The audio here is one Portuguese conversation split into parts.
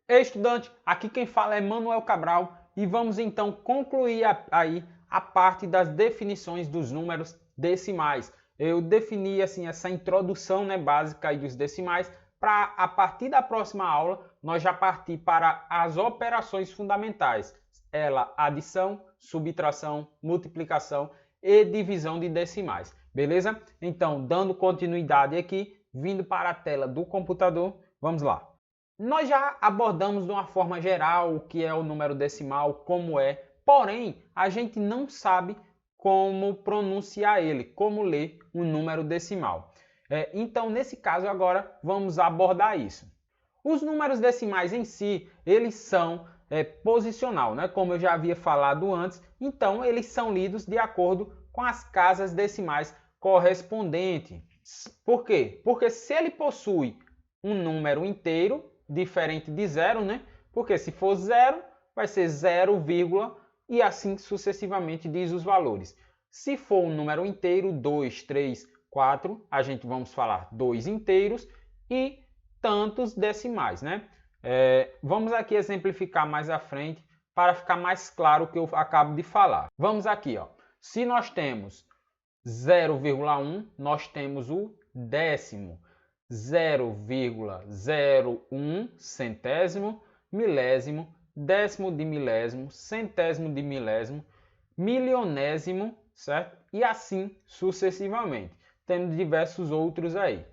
Ei, estudante, aqui quem fala é Manuel Cabral e vamos então concluir aí a parte das definições dos números decimais. Eu defini assim essa introdução, né, básica aí dos decimais para a partir da próxima aula nós já partir para as operações fundamentais. Ela, adição, subtração, multiplicação e divisão de decimais. Beleza? Então, dando continuidade aqui, vindo para a tela do computador, vamos lá. Nós já abordamos de uma forma geral o que é o número decimal, como é, porém a gente não sabe como pronunciar ele, como ler um número decimal. Então, nesse caso agora, vamos abordar isso. Os números decimais em si, eles são posicional, né? Como eu já havia falado antes, então eles são lidos de acordo com as casas decimais correspondentes. Por quê? Porque se ele possui um número inteiro, diferente de zero, né? Porque se for zero, vai ser 0, e assim sucessivamente diz os valores. Se for um número inteiro, 2, 3, 4, a gente vamos falar 2 inteiros e tantos decimais, né? Vamos aqui exemplificar mais à frente para ficar mais claro o que eu acabo de falar. Vamos aqui, ó. Se nós temos 0,1, nós temos o décimo. 0,01 centésimo, milésimo, décimo de milésimo, centésimo de milésimo, milionésimo, certo? E assim sucessivamente. Temos diversos outros aí.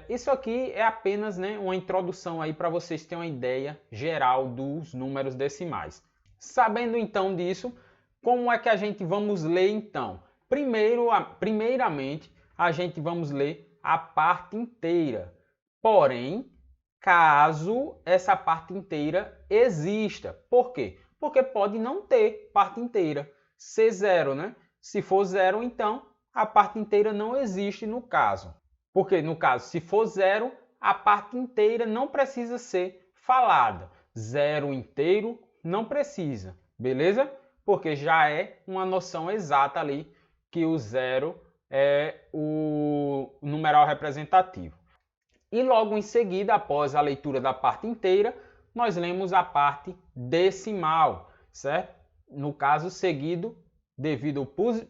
Isso aqui é apenas, né, uma introdução aí para vocês terem uma ideia geral dos números decimais. Sabendo então disso, como é que a gente vamos ler então? Primeiramente, a gente vamos ler a parte inteira. Porém, caso essa parte inteira exista. Por quê? Porque pode não ter parte inteira. Ser zero, né? Se for zero, então a parte inteira não existe no caso. Porque no caso, se for zero, a parte inteira não precisa ser falada. Zero inteiro não precisa, beleza? Porque já é uma noção exata ali que o zero é o numeral representativo. E logo em seguida, após a leitura da parte inteira, nós lemos a parte decimal, certo? No caso, seguido devido ao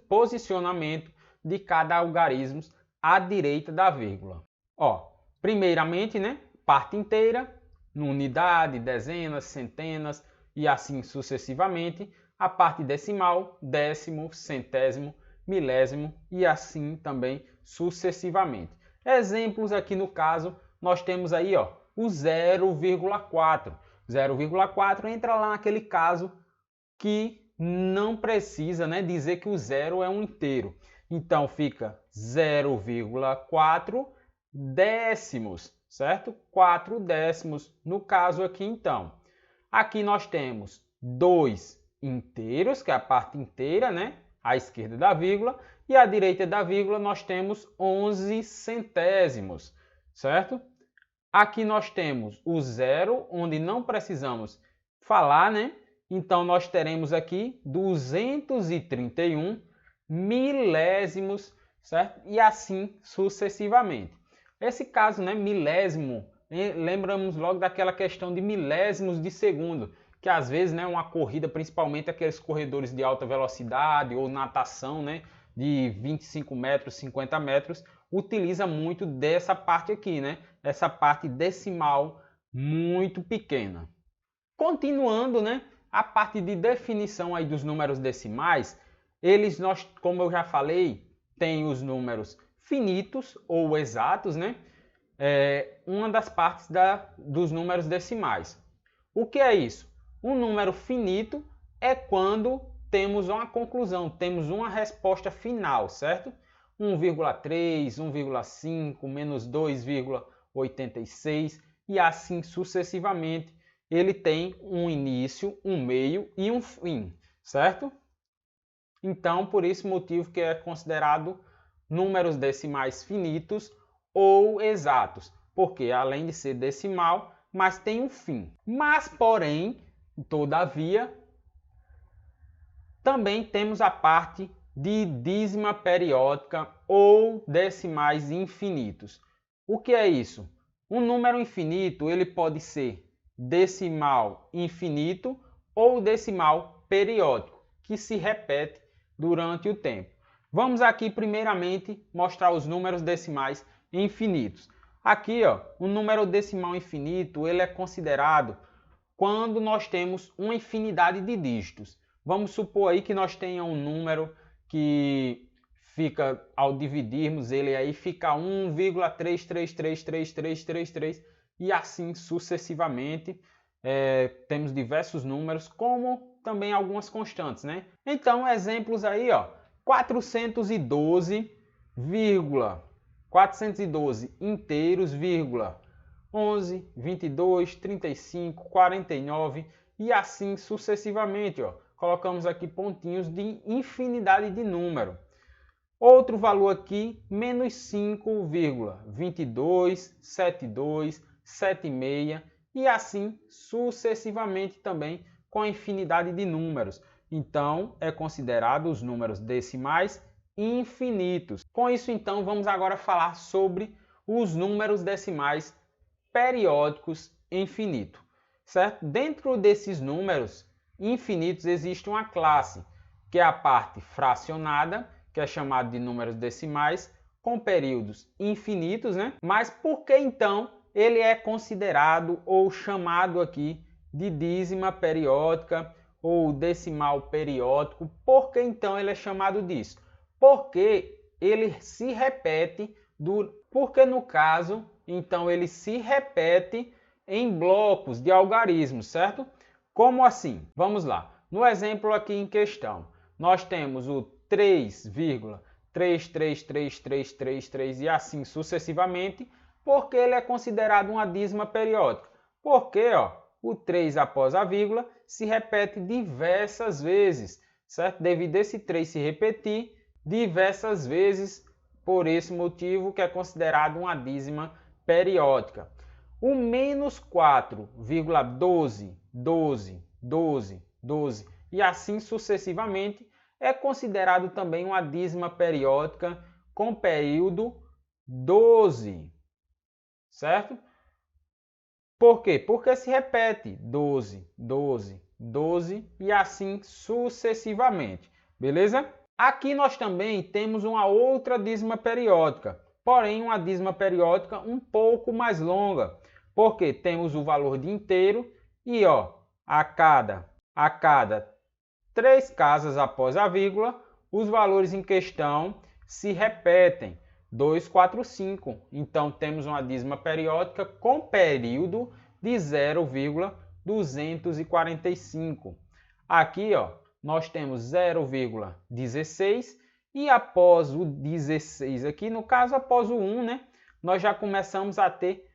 posicionamento de cada algarismo à direita da vírgula. Ó, primeiramente, né, parte inteira, unidade, dezenas, centenas e assim sucessivamente. A parte decimal, décimo, centésimo, milésimo e assim também sucessivamente. Exemplos aqui no caso, nós temos aí ó, o 0,4. 0,4 entra lá naquele caso que não precisa, né, dizer que o zero é um inteiro. Então fica 0,4 décimos, certo? 4 décimos no caso aqui então. Aqui nós temos 2 inteiros, que é a parte inteira, né? À esquerda da vírgula, e à direita da vírgula nós temos 11 centésimos, certo? Aqui nós temos o zero, onde não precisamos falar, né? Então nós teremos aqui 231 milésimos, certo? E assim sucessivamente. Esse caso, né, milésimo, lembramos logo daquela questão de milésimos de segundo, que às vezes, né, uma corrida, principalmente aqueles corredores de alta velocidade ou natação, né, de 25 metros, 50 metros, utiliza muito dessa parte aqui, né, essa parte decimal muito pequena. Continuando, né, a parte de definição aí dos números decimais, nós, como eu já falei, tem os números finitos ou exatos, né? Uma das partes dos números decimais. O que é isso? Um número finito é quando temos uma conclusão, temos uma resposta final, certo? 1,3, 1,5, menos 2,86 e assim sucessivamente. Ele tem um início, um meio e um fim, certo? Então, por esse motivo que é considerado números decimais finitos ou exatos, porque além de ser decimal, mas tem um fim. Mas, porém, todavia, também temos a parte de dízima periódica ou decimais infinitos. O que é isso? Um número infinito ele pode ser decimal infinito ou decimal periódico, que se repete durante o tempo. Vamos aqui primeiramente mostrar os números decimais infinitos. Aqui, ó, o número decimal infinito, ele é considerado quando nós temos uma infinidade de dígitos. Vamos supor aí que nós tenhamos um número que fica, ao dividirmos ele aí, fica 1,333333 e assim sucessivamente. Temos diversos números, como também algumas constantes, né? Então, exemplos aí, ó, 412 inteiros, 11, 22, 35, 49 e assim sucessivamente, ó. Colocamos aqui pontinhos de infinidade de número. Outro valor aqui, menos 5,22, 72, 76 e assim sucessivamente também com a infinidade de números. Então, é considerado os números decimais infinitos. Com isso, então, vamos agora falar sobre os números decimais periódicos infinitos, certo? Dentro desses números infinitos existe uma classe, que é a parte fracionada, que é chamada de números decimais, com períodos infinitos, né? Mas por que então ele é considerado ou chamado aqui de dízima periódica ou decimal periódico? Por que então ele é chamado disso? Porque ele se repete, porque no caso, então ele se repete em blocos de algarismos, certo? Como assim? Vamos lá. No exemplo aqui em questão, nós temos o 3,333333 e assim sucessivamente, porque ele é considerado uma dízima periódica. Porque, ó, o 3 após a vírgula se repete diversas vezes, certo? Devido a esse 3 se repetir diversas vezes, por esse motivo que é considerado uma dízima periódica. O menos 4,12, 12, 12, 12 e assim sucessivamente é considerado também uma dízima periódica com período 12, certo? Por quê? Porque se repete 12, 12, 12 e assim sucessivamente, beleza? Aqui nós também temos uma outra dízima periódica, porém uma dízima periódica um pouco mais longa, porque temos o valor de inteiro e, ó, a cada 3 casas após a vírgula, os valores em questão se repetem. 2, 4, 5. Então, temos uma dízima periódica com período de 0,245. Aqui, ó, nós temos 0,16 e após o 16 aqui, no caso, após o 1, né, nós já começamos a ter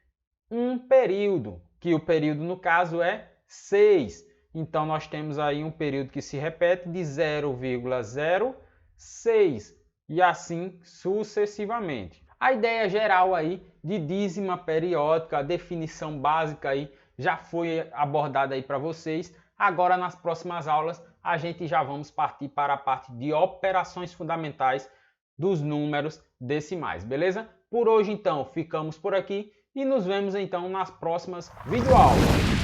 um período, que o período, no caso, é 6. Então, nós temos aí um período que se repete de 0,06 e assim sucessivamente. A ideia geral aí de dízima periódica, a definição básica aí já foi abordada aí para vocês. Agora, nas próximas aulas, a gente já vamos partir para a parte de operações fundamentais dos números decimais, beleza? Por hoje, então, ficamos por aqui e nos vemos então nas próximas videoaulas.